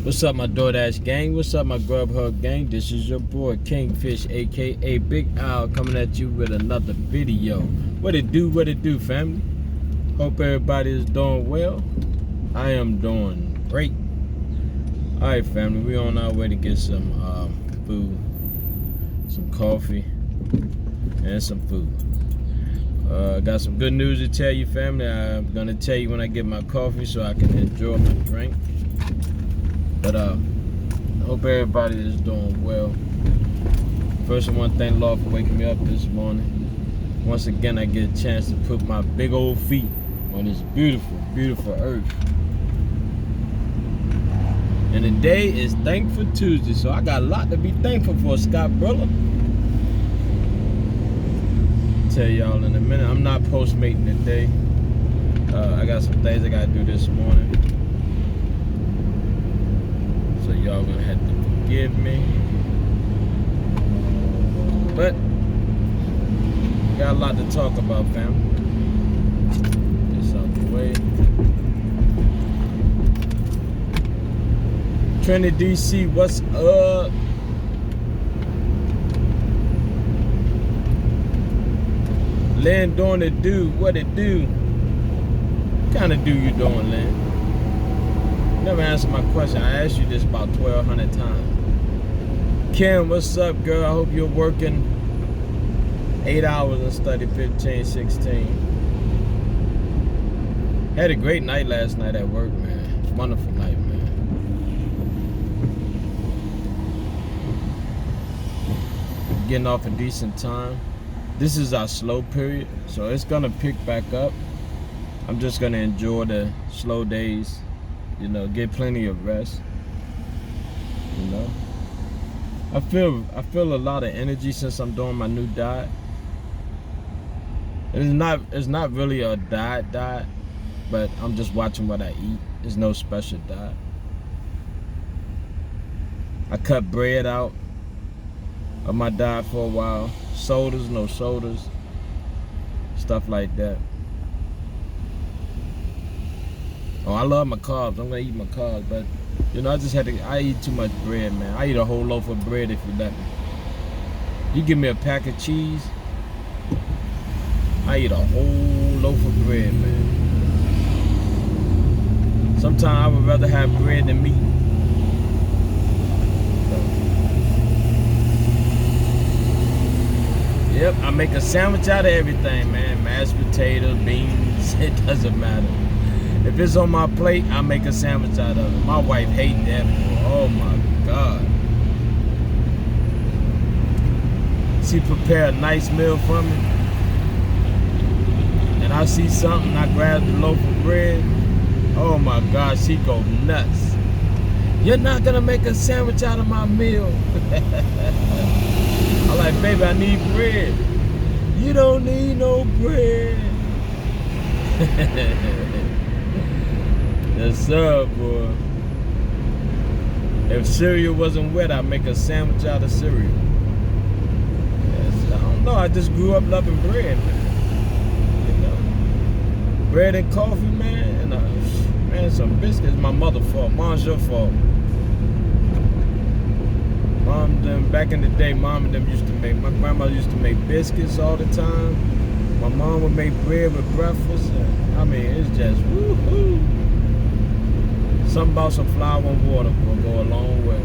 What's up, my DoorDash gang? What's up, my Grubhub gang? This is your boy Kingfish, aka Big Al, coming at you with another video. What it do, family? Hope everybody is doing well. I am doing great. Alright, family, we on our way to get some food, some coffee, and some food. Got some good news to tell you, family. I'm gonna tell you when I get my coffee so I can enjoy my drink. But I hope everybody is doing well. First, I want to thank the Lord for waking me up this morning. Once again, I get a chance to put my big old feet on this beautiful, beautiful earth. And today is Thankful Tuesday, so I got a lot to be thankful for, Scott Brilla. Tell y'all in a minute. I'm not postmating today. I got some things I got to do this morning. So y'all gonna have to forgive me. But got a lot to talk about, family. This out the way. Trinity DC, what's up? Lynn doing it do, what it do? What kind of do you doing, Lynn? Never answered my question. I asked you this about 1,200 times. Kim, what's up, girl? I hope you're working 8 hours and study 15, 16. Had a great night last night at work, man. Wonderful night, man. Getting off a decent time. This is our slow period, so it's gonna pick back up. I'm just gonna enjoy the slow days. You know, get plenty of rest. You know, I feel a lot of energy since I'm doing my new diet. It's not really a diet, but I'm just watching what I eat. There's no special diet. I cut bread out of my diet for a while. Sodas, no sodas, stuff like that. Oh, I love my carbs. I'm gonna eat my carbs, but you know, I eat too much bread, man. I eat a whole loaf of bread if you let me. You give me a pack of cheese, I eat a whole loaf of bread, man. Sometimes I would rather have bread than meat. Yep, I make a sandwich out of everything, man. Mashed potatoes, beans, it doesn't matter. If it's on my plate, I make a sandwich out of it. My wife hates that. Oh my God. She prepare a nice meal for me, and I see something, I grab the loaf of bread. Oh my God, she go nuts. You're not gonna make a sandwich out of my meal. I'm like, baby, I need bread. You don't need no bread. Yes, sir, boy. If cereal wasn't wet, I'd make a sandwich out of cereal. Yes, I don't know. I just grew up loving bread, man. You know, bread and coffee, man, and man, some biscuits. My mother's fault. Mom's your fault. Mom, them back in the day, Mom and them used to make. My grandmother used to make biscuits all the time. My mom would make bread with breakfast. And, I mean, it's just woo-hoo. Something about some flour and water will go a long way.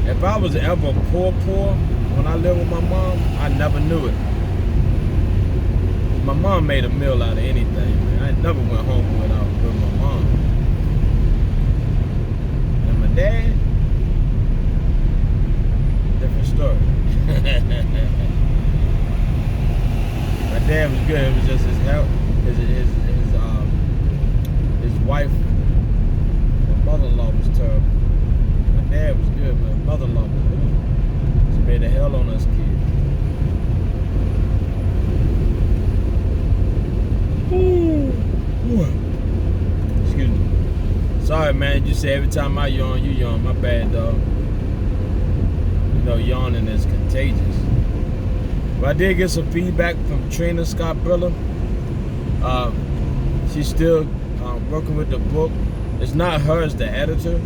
If I was ever poor, when I lived with my mom, I never knew it. My mom made a meal out of anything, man. I never went home without with my mom. And my dad, different story. My dad was good. It was just his health, his wife, my mother-in-law was terrible. My dad was good, but my mother-in-law was good. She made a hell on us kids. Ooh. Excuse me. Sorry, man. You say every time I yawn, you yawn. My bad, dog. You know, yawning is contagious. But I did get some feedback from Trina Scott Brilla. She's still working with the book. It's not her as the editor.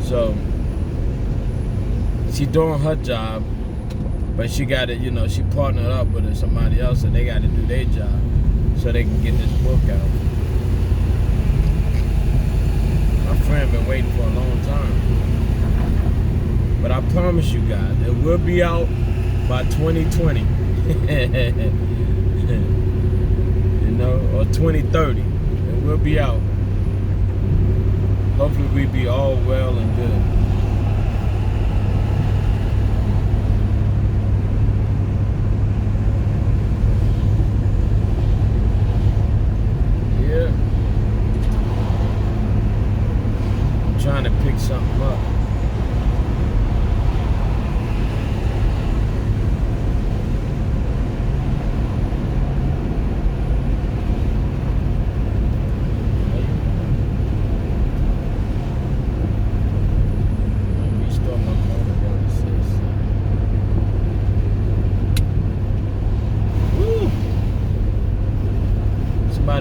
So she's doing her job, but she got it, she partnered up with somebody else, and they got to do their job so they can get this book out. My friend been waiting for a long time. But I promise you guys, it will be out by 2020. Or 2030. It will be out. Hopefully we be all well and good. Yeah. I'm trying to pick something up.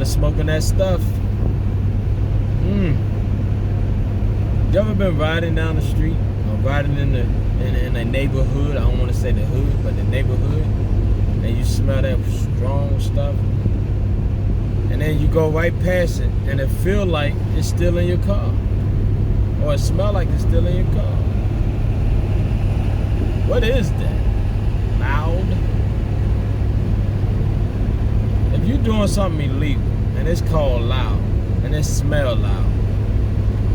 Smoking that stuff. You ever been riding down the street or riding in a neighborhood? I don't want to say the hood, but the neighborhood, and you smell that strong stuff, and then you go right past it, and it feel like it's still in your car, or it smell like it's still in your car. What is that? Loud? If you're doing something illegal and it's called loud and it smells loud,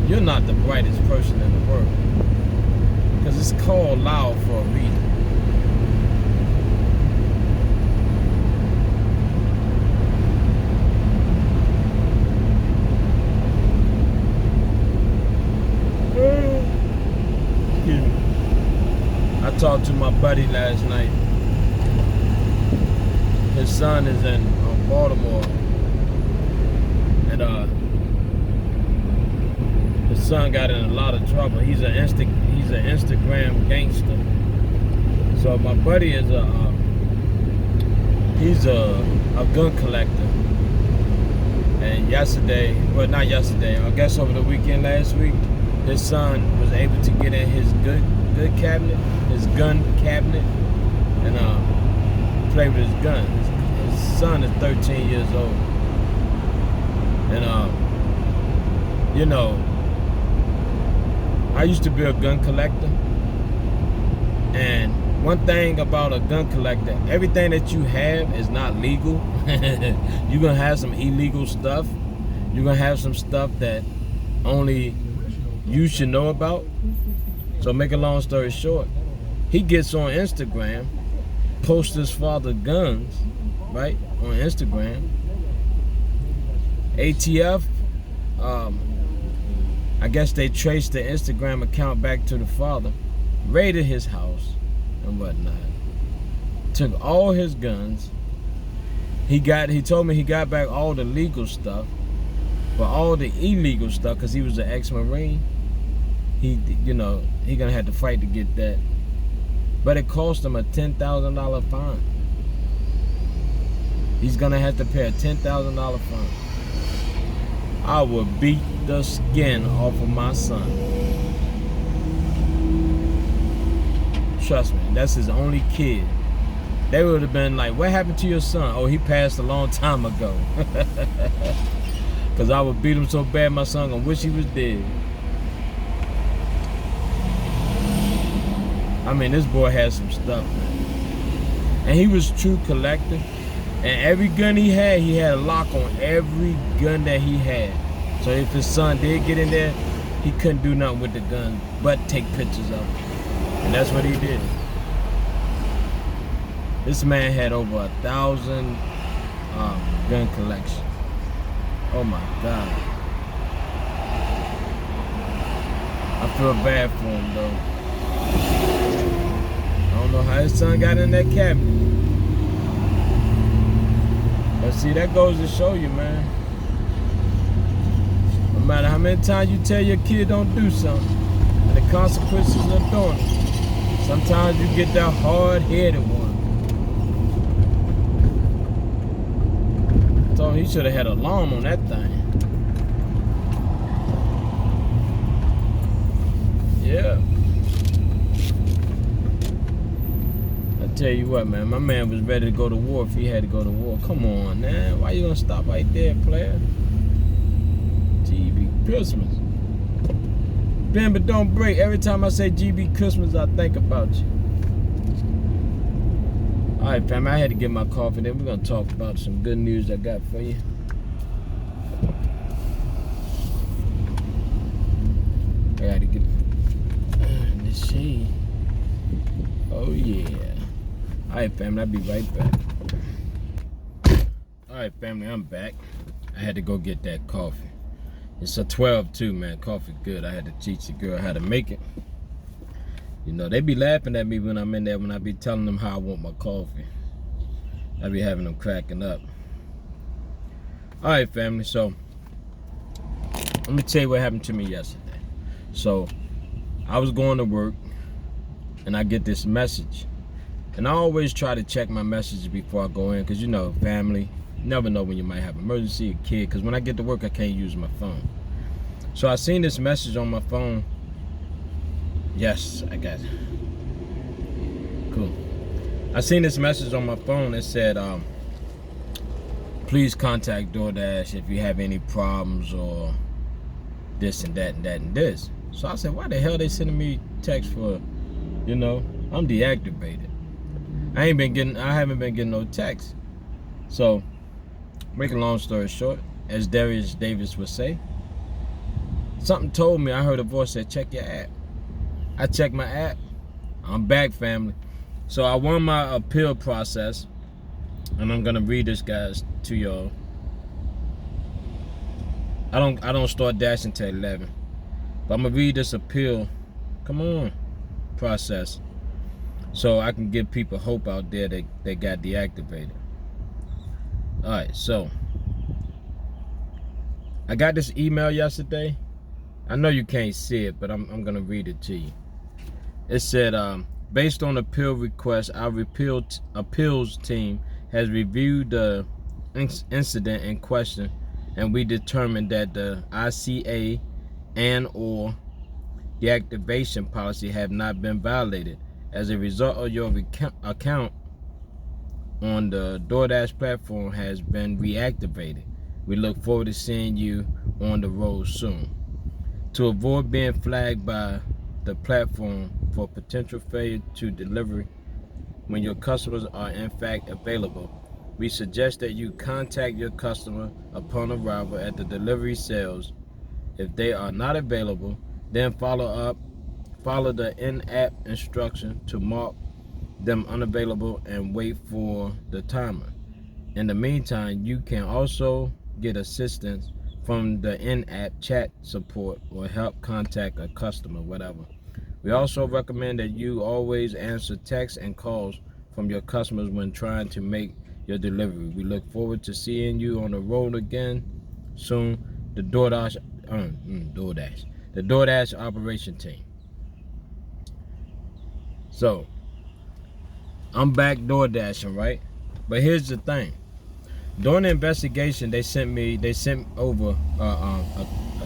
you're not the brightest person in the world, because it's called loud for a reason. I talked to my buddy last night. His son is in Baltimore, and his son got in a lot of trouble. He's an Instagram gangster. So my buddy is he's a gun collector. And not yesterday, I guess over the weekend last week, his son was able to get in his gun cabinet, and play with his gun. His son is 13 years old. And I used to be a gun collector. And one thing about a gun collector, everything that you have is not legal. You're gonna have some illegal stuff. You're gonna have some stuff that only you should know about. So make a long story short, he gets on Instagram, posts his father guns, right, on Instagram. ATF, I guess they traced the Instagram account back to the father, raided his house and whatnot, took all his guns. He told me he got back all the legal stuff, but all the illegal stuff, because he was an ex-Marine, he gonna have to fight to get that. But it cost him a $10,000 fine. He's gonna have to pay a $10,000 fine. I would beat the skin off of my son. Trust me, that's his only kid. They would have been like, what happened to your son? Oh, he passed a long time ago. Because I would beat him so bad, my son gonna wish he was dead. I mean, this boy had some stuff, man. And he was a true collector. And every gun he had a lock on every gun that he had. So if his son did get in there, he couldn't do nothing with the gun but take pictures of it. And that's what he did. This man had over 1,000 gun collection. Oh my God. I feel bad for him though. I don't know how his son got in that cabinet. But see, that goes to show you, man. No matter how many times you tell your kid don't do something, and the consequences of doing it, sometimes you get that hard-headed one. So he should have had an alarm on that thing. Yeah. I tell you what, man, my man was ready to go to war if he had to go to war. Come on, man. Why you gonna stop right there, player? GB Christmas. Bend but don't break. Every time I say GB Christmas, I think about you. Alright, fam, I had to get my coffee. Then we're gonna talk about some good news I got for you. I gotta get let's see. Oh yeah. Alright, family, I'll be right back. Alright, family, I'm back. I had to go get that coffee. It's a 12 too, man. Coffee good. I had to teach the girl how to make it. You know, they be laughing at me when I'm in there when I be telling them how I want my coffee. I be having them cracking up. Alright, family, so let me tell you what happened to me yesterday. So I was going to work and I get this message. And I always try to check my messages before I go in, because you know, family, you never know when you might have an emergency, a kid, because when I get to work I can't use my phone. So I seen this message on my phone. Yes, I got it. Cool. I seen this message on my phone that said, please contact DoorDash if you have any problems or this and that and that and this. So I said, why the hell they sending me text for, you know, I'm deactivated. I haven't been getting no text. So, make a long story short, as Darius Davis would say, something told me, I heard a voice that check your app. I checked my app. I'm back, family. So I won my appeal process, and I'm gonna read this, guys, to y'all. I don't start dashing until 11, but I'm gonna read this appeal. Come on, process, so I can give people hope out there that got deactivated. All right, so I got this email yesterday. I know you can't see it, but I'm gonna read it to you. It said, based on appeal request, our appeals team has reviewed the incident in question, and we determined that the ICA and or deactivation policy have not been violated. As a result of your account on the DoorDash platform has been reactivated. We look forward to seeing you on the road soon. To avoid being flagged by the platform for potential failure to delivery when your customers are in fact available, we suggest that you contact your customer upon arrival at the delivery cells. If they are not available, then follow the in-app instruction to mark them unavailable and wait for the timer. In the meantime, you can also get assistance from the in-app chat support or help contact a customer, whatever. We also recommend that you always answer texts and calls from your customers when trying to make your delivery. We look forward to seeing you on the road again soon. The DoorDash operation team. So I'm back DoorDashing, right? But here's the thing. During the investigation, they sent over a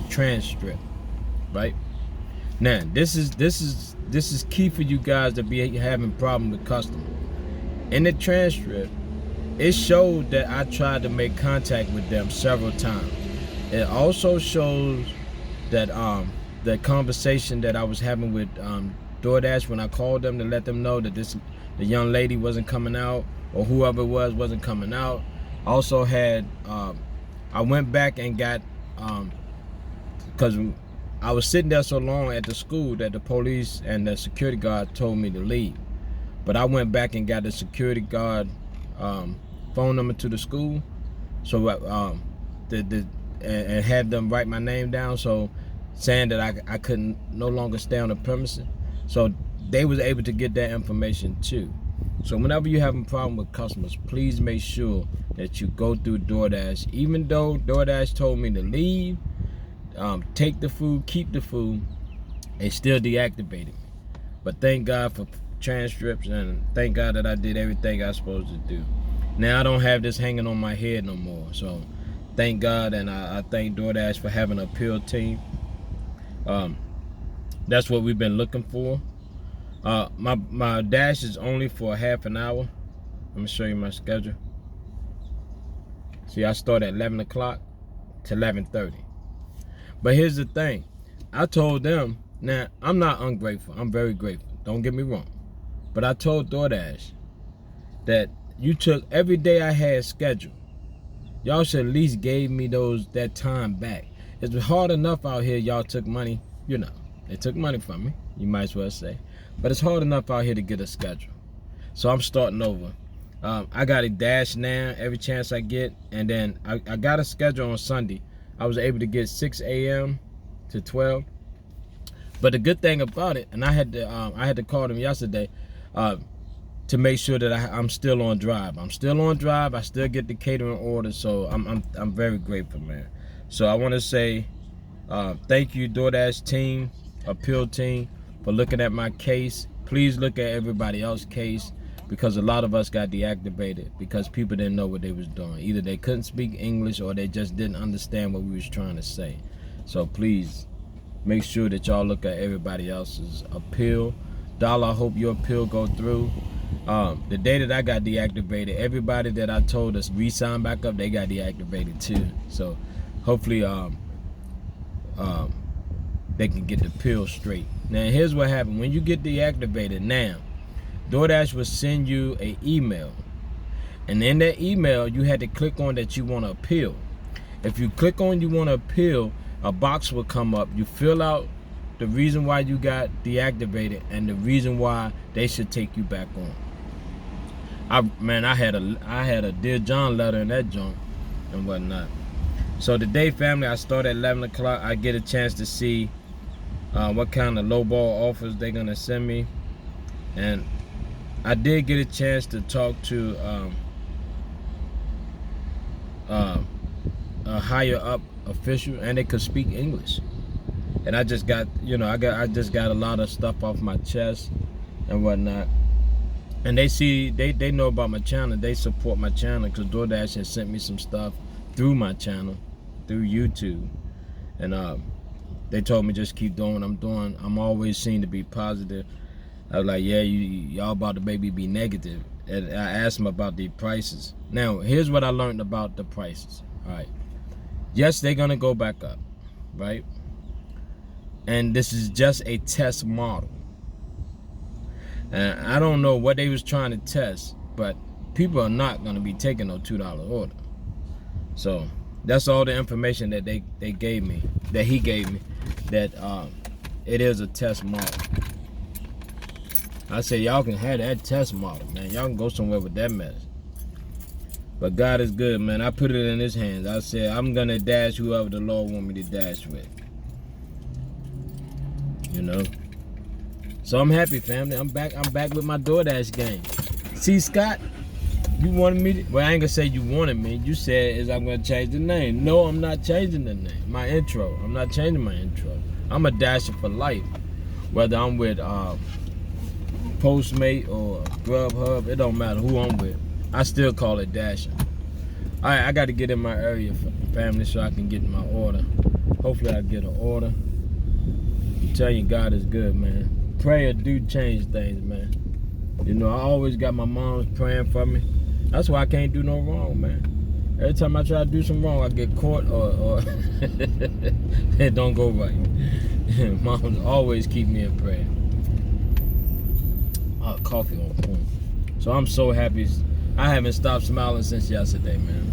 transcript, right? Now, this is key for you guys to be having problem with customers. In the transcript, it showed that I tried to make contact with them several times. It also shows that the conversation that I was having with DoorDash when I called them to let them know that the young lady wasn't coming out, or whoever it was wasn't coming out. Also had I went back and got because I was sitting there so long at the school that the police and the security guard told me to leave. But I went back and got the security guard phone number to the school, so and had them write my name down, so saying that I couldn't no longer stay on the premises. So they was able to get that information too. So whenever you have a problem with customers, please make sure that you go through DoorDash. Even though DoorDash told me to leave, take the food, keep the food, they still deactivated me. But thank God for transcripts, and thank God that I did everything I was supposed to do. Now I don't have this hanging on my head no more. So thank God, and I thank DoorDash for having an appeal team. That's what we've been looking for. My dash is only for half an hour. Let me show you my schedule. See, I start at 11 o'clock to 11:30. But here's the thing. I told them, now, I'm not ungrateful. I'm very grateful. Don't get me wrong. But I told DoorDash that you took every day I had scheduled. Y'all should at least gave me that time back. It's hard enough out here. Y'all took money, you know. They took money from me, you might as well say. But it's hard enough out here to get a schedule. So I'm starting over. I got a dash now every chance I get. And then I got a schedule on Sunday. I was able to get 6 a.m. to 12. But the good thing about it, and I had to call them yesterday to make sure that I'm still on drive. I'm still on drive. I still get the catering order. So I'm very grateful, man. So I want to say thank you, DoorDash team, appeal team, for looking at my case. Please look at everybody else's case, because a lot of us got deactivated because people didn't know what they was doing. Either they couldn't speak English or they just didn't understand what we was trying to say. So please make sure that y'all look at everybody else's appeal. Dollar, I hope your appeal go through. The day that I got deactivated, everybody that I told us re-sign back up, they got deactivated too. So hopefully they can get the pill straight. Now here's what happened. When you get deactivated now, DoorDash will send you an email. And in that email, you had to click on that you want to appeal. If you click on you want to appeal, a box will come up. You fill out the reason why you got deactivated and the reason why they should take you back on. I had a Dear John letter in that junk and whatnot. So today, family, I start at 11 o'clock. I get a chance to see what kind of lowball offers they're gonna send me, and I did get a chance to talk to a higher up official, and they could speak English. And I just got, I just got a lot of stuff off my chest and whatnot. And they know about my channel. They support my channel because DoorDash has sent me some stuff through my channel, through YouTube. And they told me just keep doing what I'm doing. I'm always seen to be positive. I was like, yeah, y'all about to maybe be negative. And I asked them about the prices. Now, here's what I learned about the prices. All right. Yes, they're going to go back up, right? And this is just a test model. And I don't know what they was trying to test, but people are not going to be taking no $2 order. So that's all the information that they gave me, that he gave me, that it is a test model. I said, y'all can have that test model, man. Y'all can go somewhere with that mess. But God is good, man. I put it in his hands. I said, I'm going to dash whoever the Lord want me to dash with. You know? So I'm happy, family. I'm back with my DoorDash game. See, Scott, you wanted me to, well, I ain't gonna say you wanted me. You said is I'm gonna change the name. No, I'm not changing the name. My intro. I'm not changing my intro. I'm a Dasher for life. Whether I'm with Postmate or Grubhub, it don't matter who I'm with. I still call it Dasher. All right, I got to get in my area, family, so I can get my order. Hopefully I get an order. I'm telling you, God is good, man. Prayer do change things, man. You know, I always got my moms praying for me. That's why I can't do no wrong, man. Every time I try to do some wrong, I get caught or it don't go right. Moms always keep me in prayer. Coffee on point. So I'm so happy. I haven't stopped smiling since yesterday, man.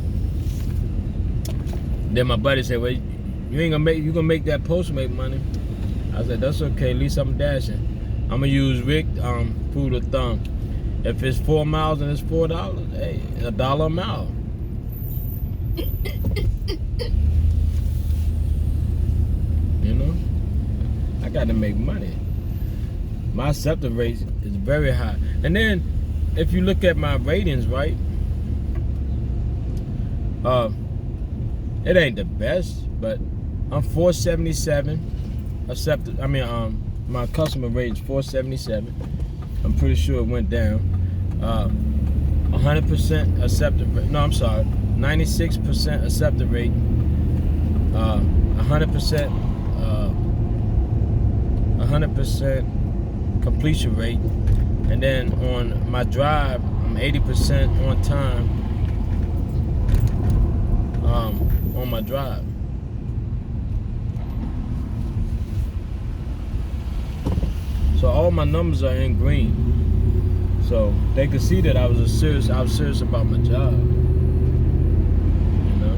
Then my buddy said, well, you gonna make that Postmate money. I said, that's okay, at least I'm dashing. I'm gonna use Rick rule of thumb. If it's 4 miles and it's $4, hey, $1 a mile. You know, I got to make money. My acceptance rate is very high. And then, if you look at my ratings, right, it ain't the best, but I'm 477 accepted. I mean, my customer rate is 477. I'm pretty sure it went down. 100% accepted rate. No, I'm sorry, 96% acceptance rate, 100% completion rate, and then on my drive, I'm 80% on time on my drive. So all my numbers are in green. So they could see that I was serious about my job. You know.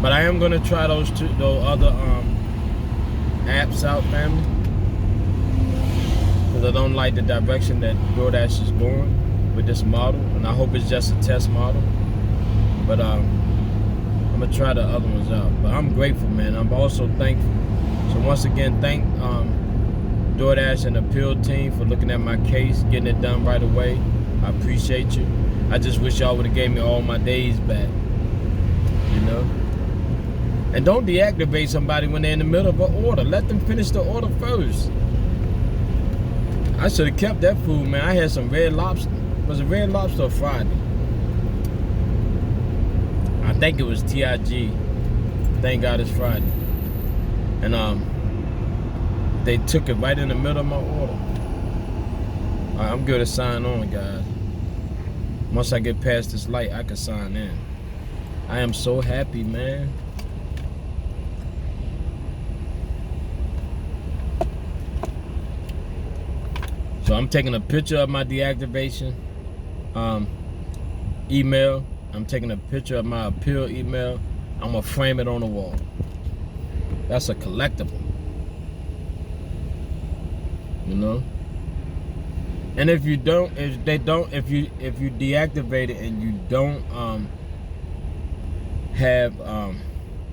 But I am gonna try those other apps out, family. Because I don't like the direction that DoorDash is going with this model, and I hope it's just a test model. But I'm gonna try the other ones out. But I'm grateful, man. I'm also thankful. So once again, thank DoorDash and the appeal team for looking at my case, getting it done right away. I appreciate you. I just wish y'all would have gave me all my days back. You know? And don't deactivate somebody when they're in the middle of an order. Let them finish the order first. I should have kept that food, man. I had some Red Lobster. Was it Red Lobster or Friday? I think it was TIG. Thank God it's Friday. And they took it right in the middle of my order. All right, I'm good to sign on, guys. Once I get past this light, I can sign in. I am so happy, man. So I'm taking a picture of my deactivation email. I'm taking a picture of my appeal email. I'm gonna frame it on the wall. That's a collectible. You know? And if you deactivate it and you don't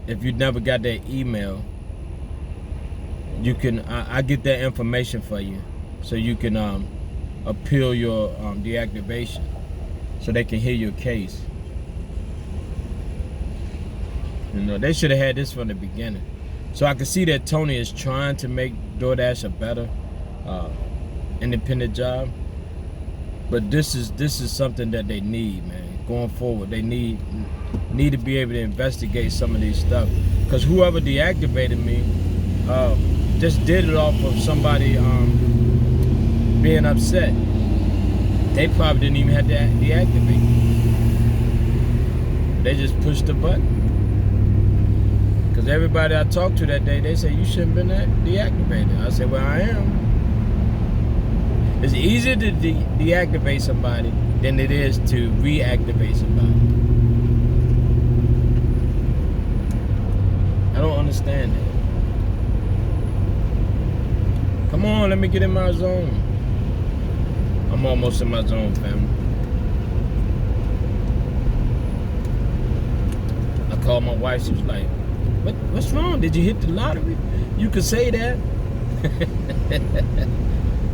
if you never got that email, you can I get that information for you, so you can appeal your deactivation, so they can hear your case. You know, they should have had this from the beginning. So I can see that Tony is trying to make DoorDash a better independent job, but this is something that they need, man. Going forward, they need to be able to investigate some of these stuff, because whoever deactivated me just did it off of somebody being upset. They probably didn't even have to deactivate. They just pushed the button. Because everybody I talked to that day, they said, you shouldn't have been deactivated. I said, well, I am. It's easier to deactivate somebody than it is to reactivate somebody. I don't understand that. Come on, let me get in my zone. I'm almost in my zone, family. I called my wife, she was like, what's wrong? Did you hit the lottery? You could say that.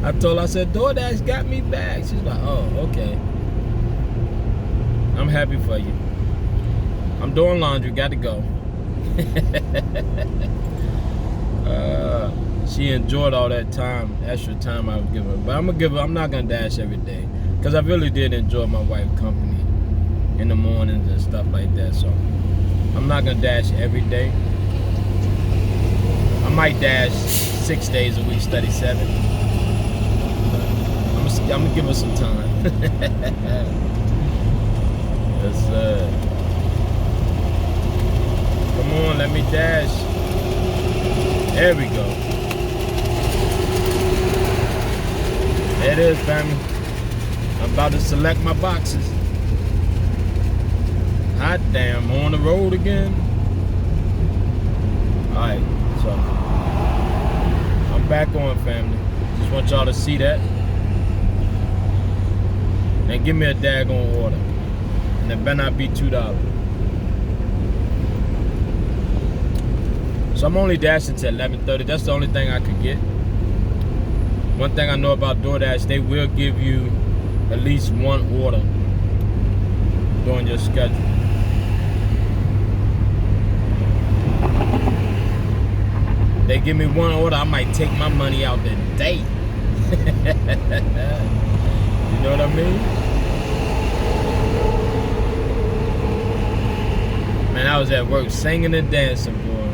I told her, I said, DoorDash got me back. She's like, oh, okay. I'm happy for you. I'm doing laundry, got to go. She enjoyed all that time, extra time I was giving her. But I'm not gonna dash every day, because I really did enjoy my wife's company in the mornings and stuff like that. So I'm not gonna dash every day. I might dash 6 days a week, study 7. I'm gonna give her some time. Come on, let me dash. There we go. There it is, family. I'm about to select my boxes. Hot damn, I'm on the road again. Alright, so I'm back on, family. Just want y'all to see that. And give me a daggone order. And it better not be $2. So I'm only dashing to 11:30. That's the only thing I could get. One thing I know about DoorDash, they will give you at least one order during your schedule. They give me one order, I might take my money out today. You know what I mean? Man, I was at work singing and dancing, boy.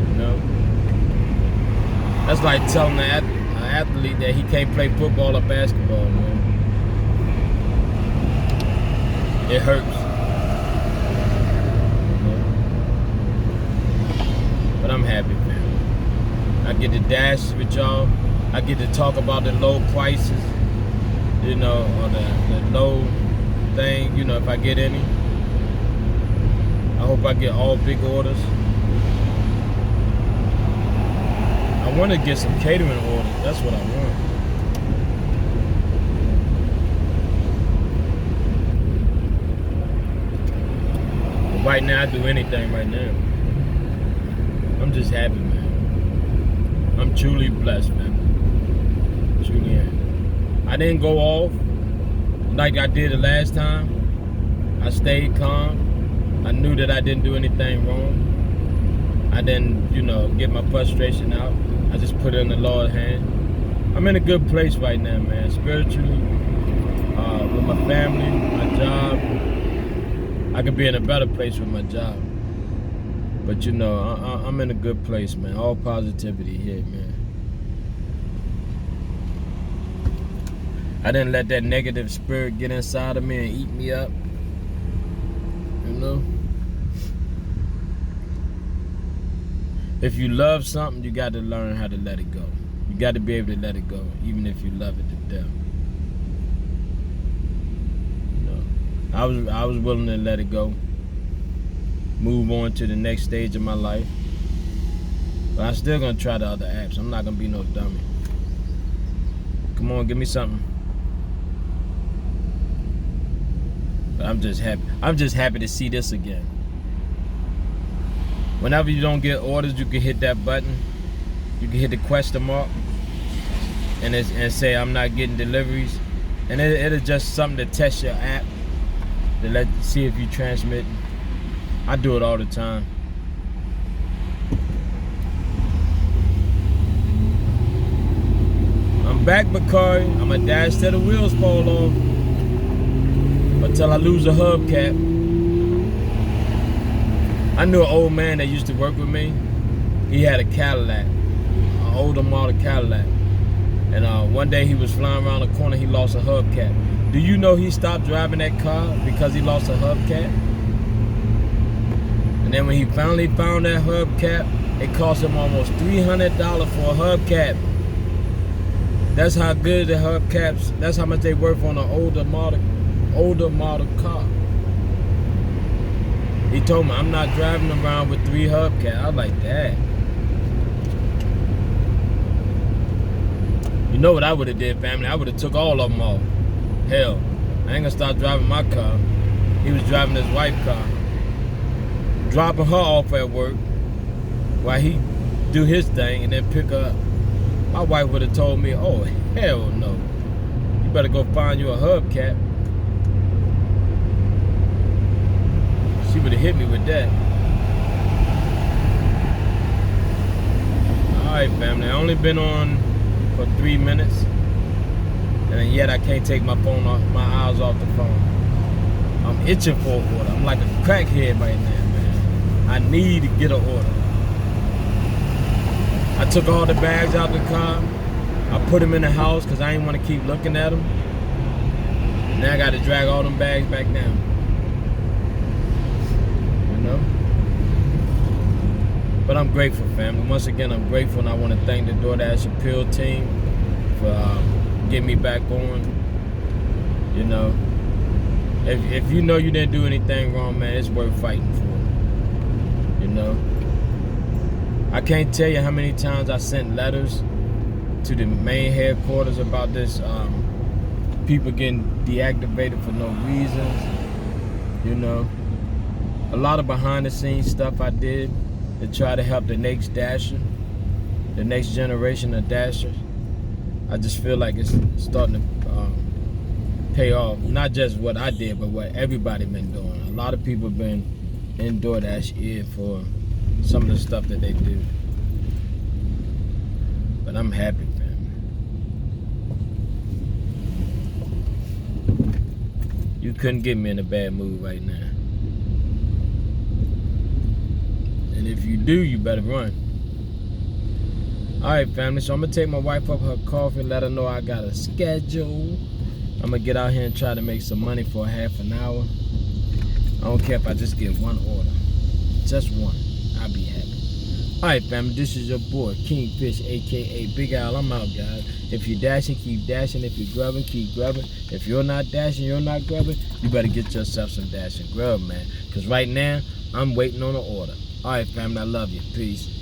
You know? That's like telling an athlete that he can't play football or basketball, man. It hurts. But I'm happy, man. I get to dash with y'all. I get to talk about the low prices, you know, or the low thing, you know, if I get any. I hope I get all big orders. I want to get some catering orders. That's what I want. But right now, I do anything right now. I'm just happy, man. I'm truly blessed, man. Truly am. I didn't go off like I did the last time. I stayed calm. I knew that I didn't do anything wrong. I didn't, you know, get my frustration out. I just put it in the Lord's hand. I'm in a good place right now, man. Spiritually, with my family, my job. I could be in a better place with my job. But you know, I'm in a good place, man. All positivity here, man. I didn't let that negative spirit get inside of me and eat me up. You know? If you love something, you got to learn how to let it go. You got to be able to let it go, even if you love it to death. You know, I was willing to let it go. Move on to the next stage of my life. But I'm still gonna try the other apps. I'm not gonna be no dummy. Come on, give me something. But I'm just happy. I'm just happy to see this again. Whenever you don't get orders, you can hit that button. You can hit the question mark and say I'm not getting deliveries. And it'll just something to test your app to see if you transmit. I do it all the time. I'm back, Bakari. I'm going to dash till the wheels fall off. Until I lose a hubcap. I knew an old man that used to work with me. He had a Cadillac, an older model Cadillac. And one day he was flying around the corner, he lost a hubcap. Do you know he stopped driving that car because he lost a hubcap? And then when he finally found that hubcap, it cost him almost $300 for a hubcap. That's how good the hubcaps, that's how much they worth on an older model car. He told me, I'm not driving around with 3 hubcaps. I was like, that. You know what I would have did, family? I would have took all of them off. Hell, I ain't gonna start driving my car. He was driving his wife's car. Dropping her off at work while he do his thing and then pick her up. My wife would have told me, oh, hell no. You better go find you a hubcap. She would have hit me with that. Alright, family. I only been on for 3 minutes. And yet I can't take my eyes off the phone. I'm itching for an order. I'm like a crackhead right now, man. I need to get an order. I took all the bags out the car. I put them in the house because I didn't want to keep looking at them. Now I got to drag all them bags back down. You know? But I'm grateful, family. Once again, I'm grateful, and I want to thank the DoorDash Appeal team for getting me back on. You know, if you know you didn't do anything wrong, man, it's worth fighting for. You know? I can't tell you how many times I sent letters to the main headquarters about this, people getting deactivated for no reasons. You know, a lot of behind the scenes stuff I did to try to help the next dasher, the next generation of dashers. I just feel like it's starting to pay off. Not just what I did, but what everybody been doing. A lot of people been in DoorDash ear for some of the stuff that they do. But I'm happy, family. You couldn't get me in a bad mood right now. And if you do, you better run. Alright, family, so I'm going to take my wife up her coffee and let her know I got a schedule. I'm going to get out here and try to make some money for half an hour. I don't care if I just get one order. Just one. I'll be happy. Alright, family, this is your boy, Kingfish, a.k.a. Big Al. I'm out, guys. If you're dashing, keep dashing. If you're grubbing, keep grubbing. If you're not dashing, you're not grubbing, you better get yourself some dash and grub, man. Because right now, I'm waiting on an order. Alright, family, I love you. Peace.